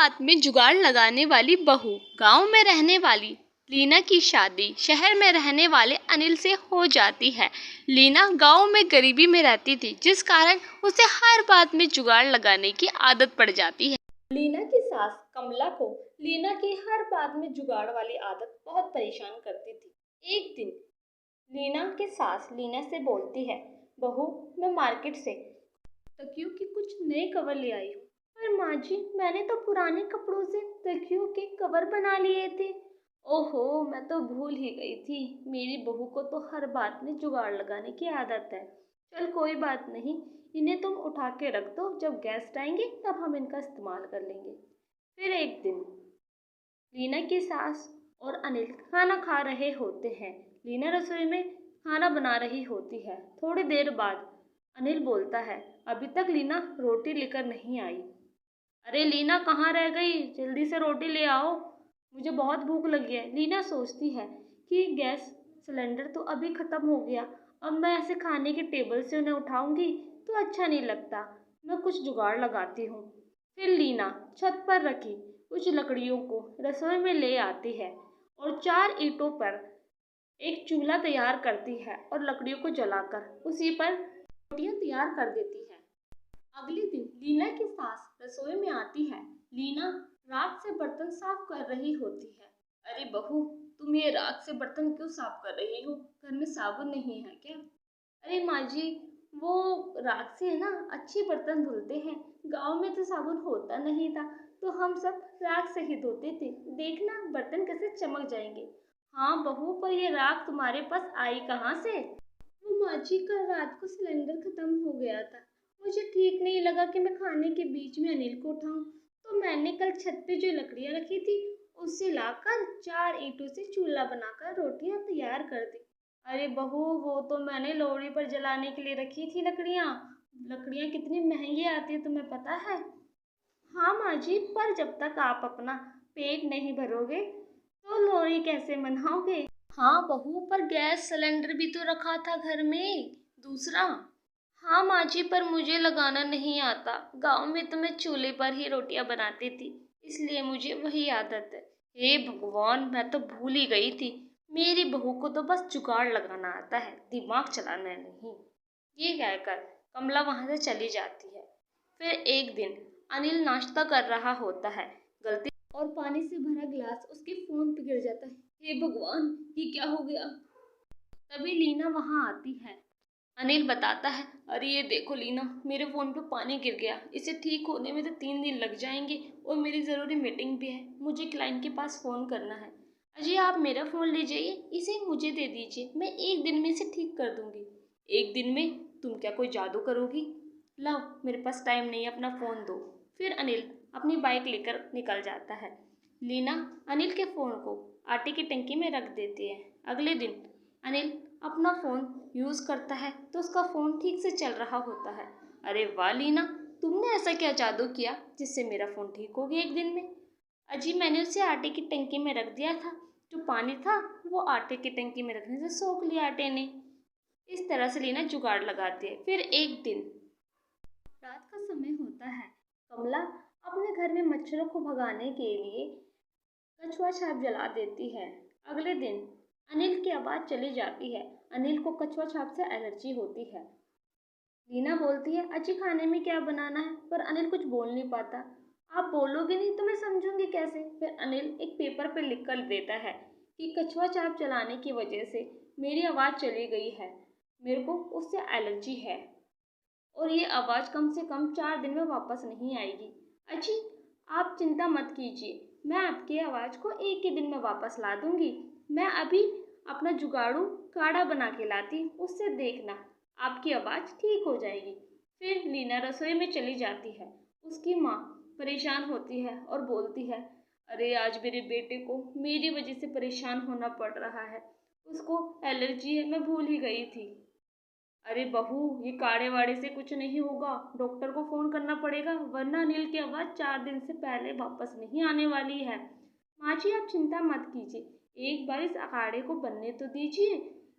बात में जुगाड़ लगाने वाली बहू। गांव में रहने वाली लीना की शादी शहर में रहने वाले अनिल से हो जाती है। लीना गांव में गरीबी में रहती थी, जिस कारण उसे हर बात में जुगाड़ लगाने की आदत पड़ जाती है। लीना की सास कमला को लीना की हर बात में जुगाड़ वाली आदत बहुत परेशान करती थी। एक दिन लीना की सास लीना से बोलती है, बहू मैं मार्केट से तकियों के कुछ नए कवर ले आई हूँ। पर माँ जी, मैंने तो पुराने कपड़ों से तकियों के कवर बना लिए थे। ओहो, मैं तो भूल ही गई थी। मेरी बहू को तो हर बात में जुगाड़ लगाने की आदत है। चल कोई बात नहीं, इन्हें तुम उठा के रख दो, जब गेस्ट आएंगे तब हम इनका इस्तेमाल कर लेंगे। फिर एक दिन लीना की सास और अनिल खाना खा रहे होते हैं। लीना रसोई में खाना बना रही होती है। थोड़ी देर बाद अनिल बोलता है, अभी तक लीना रोटी लेकर नहीं आई। अरे लीना कहाँ रह गई? जल्दी से रोटी ले आओ, मुझे बहुत भूख लगी है। लीना सोचती है कि गैस सिलेंडर तो अभी ख़त्म हो गया, अब मैं ऐसे खाने के टेबल से उन्हें उठाऊंगी तो अच्छा नहीं लगता। मैं कुछ जुगाड़ लगाती हूँ। फिर लीना छत पर रखी कुछ लकड़ियों को रसोई में ले आती है और 4 ईंटों पर एक चूल्हा तैयार करती है और लकड़ियों को जलाकर उसी पर रोटियां तैयार कर देती है। अगले दिन लीना की सास रसोई में आती है। लीना राख से बर्तन साफ कर रही होती है। अरे बहू, तुम ये राख से बर्तन क्यों साफ कर रही हो? घर में साबुन नहीं है क्या? अरे माँ जी, वो राख से है ना अच्छे बर्तन धुलते हैं। गांव में तो साबुन होता नहीं था, तो हम सब राख से ही धोते थे। देखना बर्तन कैसे चमक जाएंगे। हाँ बहू, पर ये राख तुम्हारे पास आई कहाँ से? वो माँ जी, कल रात को सिलेंडर खत्म हो गया था। मुझे ठीक नहीं लगा कि मैं खाने के बीच में अनिल को उठाऊं, तो मैंने कल छत पे जो लकड़ियां रखी थी उससे लाकर 4 ईंटों से चूल्हा बनाकर रोटियां तैयार कर दी। अरे बहू, वो तो मैंने लोहड़ी पर जलाने के लिए रखी थी लकड़ियां। लकड़ियां कितनी महंगी आती है तुम्हें पता है? हाँ माँ जी, पर जब तक आप अपना पेट नहीं भरोगे तो लोहड़ी कैसे मनाओगे? हाँ बहू, पर गैस सिलेंडर भी तो रखा था घर में, दूसरा। हाँ माँ जी, पर मुझे लगाना नहीं आता। गांव में तो मैं चूल्हे पर ही रोटियां बनाती थी, इसलिए मुझे वही आदत है। हे भगवान, मैं तो भूल ही गई थी। मेरी बहू को तो बस जुगाड़ लगाना आता है, दिमाग चलाना नहीं। ये कहकर कमला वहां से चली जाती है। फिर एक दिन अनिल नाश्ता कर रहा होता है, गलती और पानी से भरा गिलास उसके फोन पे गिर जाता है। हे भगवान, ये क्या हो गया? तभी लीना वहां आती है। अनिल बताता है, अरे ये देखो लीना, मेरे फ़ोन पे पानी गिर गया। इसे ठीक होने में तो 3 दिन लग जाएंगे और मेरी ज़रूरी मीटिंग भी है। मुझे क्लाइंट के पास फ़ोन करना है। अजय, आप मेरा फ़ोन ले जाइए, इसे मुझे दे दीजिए, मैं 1 दिन में इसे ठीक कर दूंगी। 1 दिन में? तुम क्या कोई जादू करोगी? लाओ, मेरे पास टाइम नहीं है, अपना फ़ोन दो। फिर अनिल अपनी बाइक लेकर निकल जाता है। लीना अनिल के फ़ोन को आटे की टंकी में रख देती है। अगले दिन अनिल अपना फ़ोन यूज़ करता है तो उसका फ़ोन ठीक से चल रहा होता है। अरे वाह लीना, तुमने ऐसा क्या जादू किया जिससे मेरा फ़ोन ठीक हो गया 1 दिन में? अजी, मैंने उसे आटे की टंकी में रख दिया था। जो पानी था वो आटे की टंकी में रखने से सोख लिया आटे ने। इस तरह से लीना जुगाड़ लगाती है। फिर एक दिन रात का समय होता है। कमला अपने घर में मच्छरों को भगाने के लिए कछुआ छाप जला देती है। अगले दिन अनिल की आवाज़ चली जाती है। अनिल को कछुआ छाप से एलर्जी होती है। लीना बोलती है, अच्छी खाने में क्या बनाना है? पर अनिल कुछ बोल नहीं पाता। आप बोलोगे नहीं तो मैं समझूंगी कैसे? फिर अनिल एक पेपर पर लिख कर देता है कि कछुआ छाप जलाने की वजह से मेरी आवाज़ चली गई है, मेरे को उससे एलर्जी है और ये आवाज़ कम से कम 4 दिन में वापस नहीं आएगी। अच्छी, आप चिंता मत कीजिए, मैं आपकी आवाज़ को 1 ही दिन में वापस ला दूंगी। मैं अभी अपना जुगाड़ू काढ़ा बना के लाती, उससे देखना आपकी आवाज़ ठीक हो जाएगी। फिर लीना रसोई में चली जाती है। उसकी माँ परेशान होती है और बोलती है, अरे आज मेरे बेटे को मेरी वजह से परेशान होना पड़ रहा है, उसको एलर्जी है, मैं भूल ही गई थी। अरे बहू, ये काढ़े वाड़े से कुछ नहीं होगा, डॉक्टर को फ़ोन करना पड़ेगा, वरना अनिल की आवाज़ 4 दिन से पहले वापस नहीं आने वाली है। माँ जी, आप चिंता मत कीजिए, एक बार इस काढ़े को बनने तो दीजिए।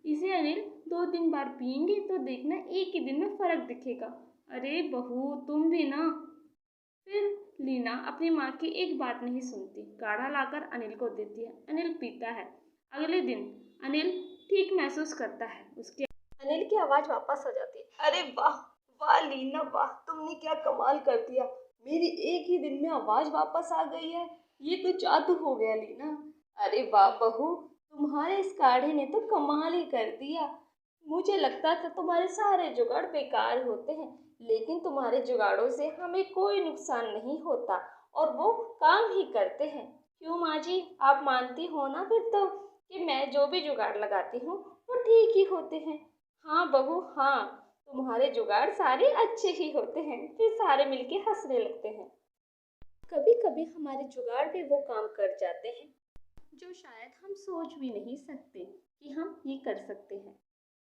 इसे अनिल 2-3 बार पियेंगे तो देखना 1 ही दिन में फ़र्क दिखेगा। अरे बहू, तुम भी ना। फिर लीना अपनी माँ की एक बात नहीं सुनती। काढ़ा लाकर अनिल को देती है। अनिल पीता है। अगले दिन अनिल ठीक महसूस करता है। उसके अनिल की आवाज वापस आ जाती है। अरे वाह, वाह लीना वाह, तुमने क्या कमाल कर दिया। मेरी एक ही दिन में आवाज वापस आ गई है। ये तो जादू हो गया लीना। अरे वाह बहू, तुम्हारे इस काढ़े ने तो कमाल ही कर दिया। मुझे लगता था तुम्हारे सारे जुगाड़ बेकार होते हैं, लेकिन तुम्हारे जुगाड़ों से हमें कोई नुकसान नहीं होता और वो काम ही करते हैं। क्यों माँ जी, आप मानती हो ना फिर तो कि मैं जो भी जुगाड़ लगाती हूँ वो ठीक ही होते हैं। हाँ बहू हाँ, तुम्हारे जुगाड़ सारे अच्छे ही होते हैं, फिर सारे मिलके हंसने लगते हैं। कभी कभी हमारे जुगाड़ भी वो काम कर जाते हैं जो शायद हम सोच भी नहीं सकते कि हम ये कर सकते हैं।